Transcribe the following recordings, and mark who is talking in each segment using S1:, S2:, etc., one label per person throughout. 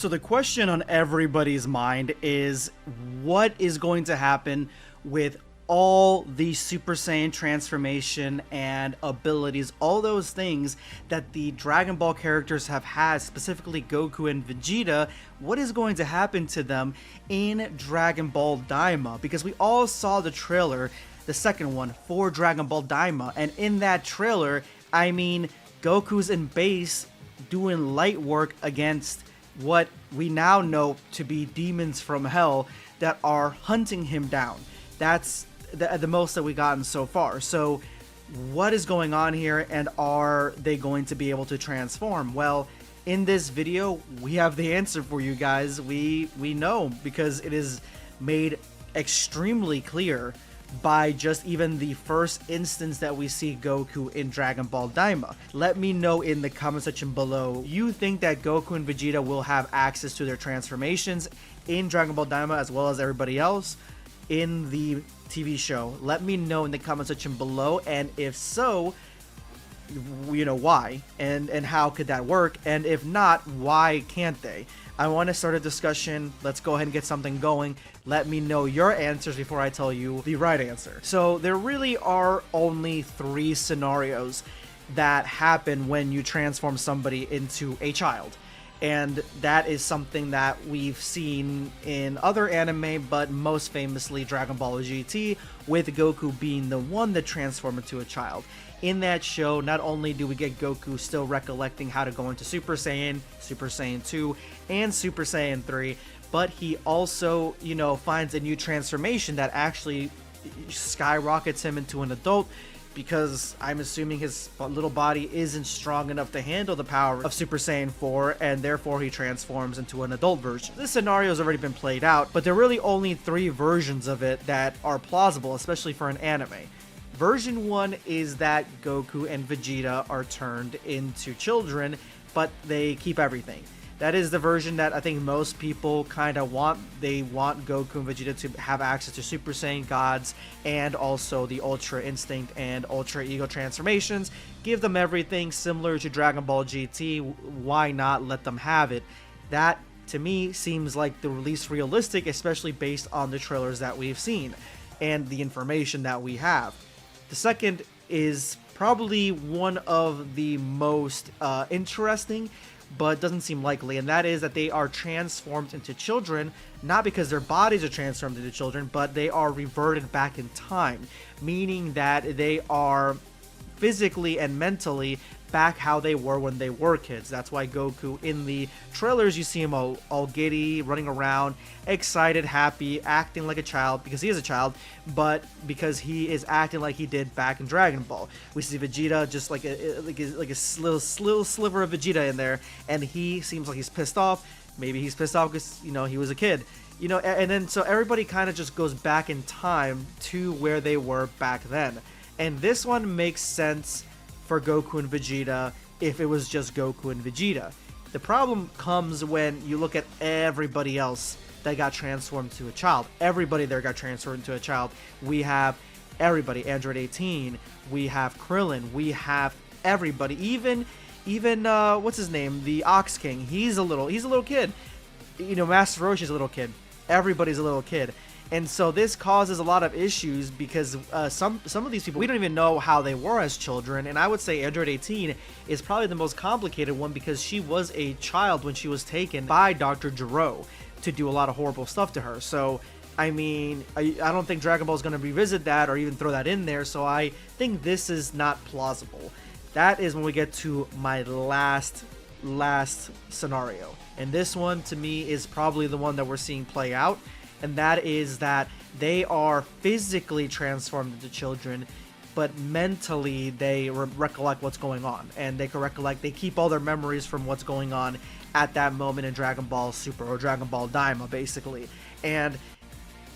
S1: So the question on everybody's mind is what is going to happen with all the Super Saiyan transformation and abilities, all those things that the Dragon Ball characters have had, specifically Goku and Vegeta. What is going to happen to them in Dragon Ball Daima? Because we all saw the trailer, the second one for Dragon Ball Daima, and in that trailer, I mean, Goku's in base doing light work against what we now know to be demons from hell that are hunting him down. That's the most that we've gotten so far. So what is going on here, and are they going to be able to transform? Well, in this video we have the answer for you guys. We know, because it is made extremely clear by just even the first instance that we see Goku in Dragon Ball Daima. Let me know in the comment section below, you think that Goku and Vegeta will have access to their transformations in Dragon Ball Daima as well as everybody else in the TV show? Let me know in the comment section below, and if so, you know, why and how could that work, and if not, why can't they? I want to start a discussion. Let's go ahead and get something going. Let me know your answers before I tell you the right answer. So there really are only 3 scenarios that happen when you transform somebody into a child. And that is something that we've seen in other anime, but most famously Dragon Ball GT, with Goku being the one that transformed into a child. In that show, not only do we get Goku still recollecting how to go into Super Saiyan, Super Saiyan 2, and Super Saiyan 3, but he also, you know, finds a new transformation that actually skyrockets him into an adult, because I'm assuming his little body isn't strong enough to handle the power of Super Saiyan 4, and therefore he transforms into an adult version. This scenario has already been played out, but there are really only 3 versions of it that are plausible, especially for an anime. Version 1 is that Goku and Vegeta are turned into children, but they keep everything. That is the version that I think most people kind of want. They want Goku and Vegeta to have access to Super Saiyan gods and also the Ultra Instinct and Ultra Ego transformations. Give them everything similar to Dragon Ball GT. Why not let them have it? That, to me, seems like the least realistic, especially based on the trailers that we've seen and the information that we have. The second is probably one of the most interesting, but doesn't seem likely, and that is that they are transformed into children, not because their bodies are transformed into children, but they are reverted back in time, meaning that they are physically and mentally back how they were when they were kids. That's why Goku, in the trailers, you see him all giddy, running around, excited, happy, acting like a child, because he is a child, but because he is acting like he did back in Dragon Ball. We see Vegeta just like a little sliver of Vegeta in there, and he seems like he's pissed off. Maybe he's pissed off because, you know, he was a kid. You know, and then so everybody kind of just goes back in time to where they were back then. And this one makes sense for Goku and Vegeta if it was just Goku and Vegeta. The problem comes when you look at everybody else that got transformed to a child. Everybody there got transformed into a child. We have everybody, Android 18, we have Krillin, we have everybody, even what's his name, the Ox King, he's a little kid. You know, Master Roshi's a little kid. Everybody's a little kid. And so this causes a lot of issues because some of these people, we don't even know how they were as children. And I would say Android 18 is probably the most complicated one because she was a child when she was taken by Dr. Gero to do a lot of horrible stuff to her. So, I mean, I don't think Dragon Ball is going to revisit that or even throw that in there. So I think this is not plausible. That is when we get to my last scenario. And this one, to me, is probably the one that we're seeing play out. And that is that they are physically transformed into children, but mentally they recollect what's going on. And they can recollect, they keep all their memories from what's going on at that moment in Dragon Ball Super or Dragon Ball Daima, basically. And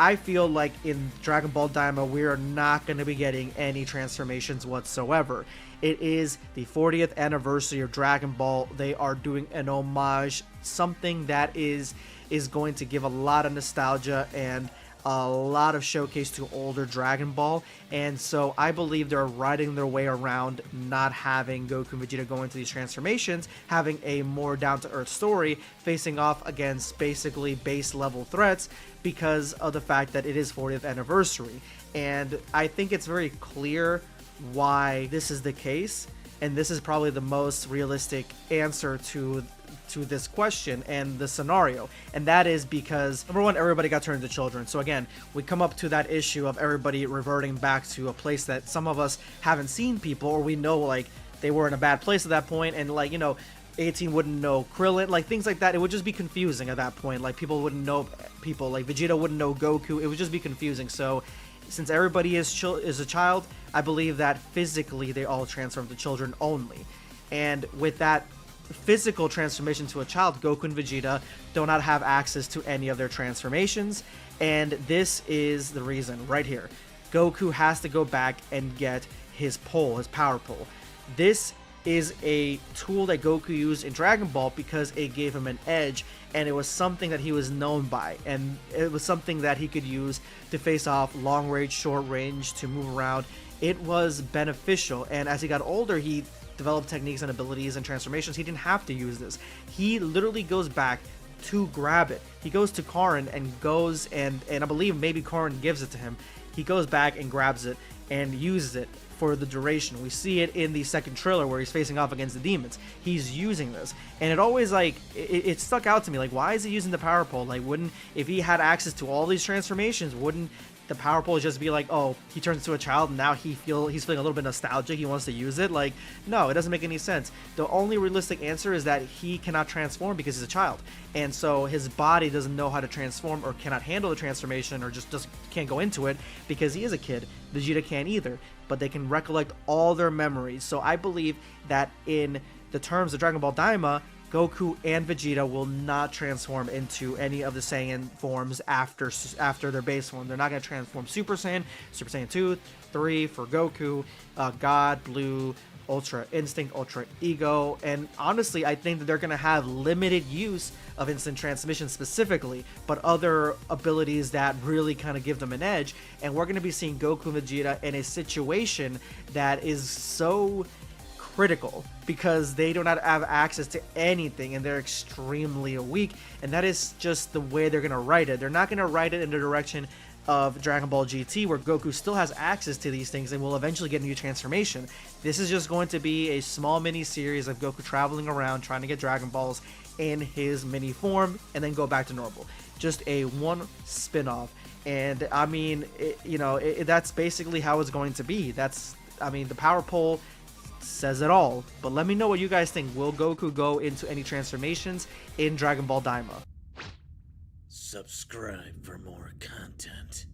S1: I feel like in Dragon Ball Daima, we are not going to be getting any transformations whatsoever. It is the 40th anniversary of Dragon Ball. They are doing an homage, something that is going to give a lot of nostalgia, and a lot of showcase to older Dragon Ball, and so I believe they're riding their way around not having Goku and Vegeta go into these transformations, having a more down-to-earth story, facing off against basically base level threats because of the fact that it is 40th anniversary. And I think it's very clear why this is the case, and this is probably the most realistic answer to this question and the scenario, and that is because, number one, everybody got turned into children. So again, we come up to that issue of everybody reverting back to a place that some of us haven't seen people, or we know like they were in a bad place at that point, and like, you know, 18 wouldn't know Krillin, like things like that. It would just be confusing at that point. Like people wouldn't know people, like Vegeta wouldn't know Goku. It would just be confusing. So since everybody is a child, I believe that physically they all transform to children only, and with that physical transformation to a child, Goku and Vegeta do not have access to any of their transformations, and this is the reason right here. Goku has to go back and get his pole, his power pole. This is a tool that Goku used in Dragon Ball because it gave him an edge, and it was something that he was known by, and it was something that he could use to face off long range, short range, to move around. It was beneficial, and as he got older, he developed techniques and abilities and transformations. He didn't have to use this. He literally goes back to grab it. He goes to Karin and goes and I believe maybe Karin gives it to him. He goes back and grabs it and uses it for the duration. We see it in the second trailer where he's facing off against the demons. He's using this, and it always like it stuck out to me, like, why is he using the power pole? Like, wouldn't, if he had access to all these transformations, wouldn't the power pole just be like, oh, he turns into a child and now he's feeling a little bit nostalgic, he wants to use it? Like, no, it doesn't make any sense. The only realistic answer is that he cannot transform because he's a child, and so his body doesn't know how to transform or cannot handle the transformation, or just can't go into it because he is a kid. Vegeta can't either, but they can recollect all their memories. So I believe that in the terms of Dragon Ball Daima, Goku and Vegeta will not transform into any of the Saiyan forms after their base form. They're not going to transform Super Saiyan, Super Saiyan 2, 3 for Goku, God, Blue, Ultra Instinct, Ultra Ego, and honestly, I think that they're going to have limited use of instant transmission specifically, but other abilities that really kind of give them an edge, and we're going to be seeing Goku and Vegeta in a situation that is so critical because they do not have access to anything and they're extremely weak, and that is just the way they're going to write it. They're not going to write it in the direction of Dragon Ball GT where Goku still has access to these things and will eventually get a new transformation. This is just going to be a small mini series of Goku traveling around trying to get Dragon Balls in his mini form and then go back to normal. Just a one spin-off, and I mean, that's basically how it's going to be. The power pole says it all, but let me know what you guys think. Will Goku go into any transformations in Dragon Ball Daima?
S2: Subscribe for more content.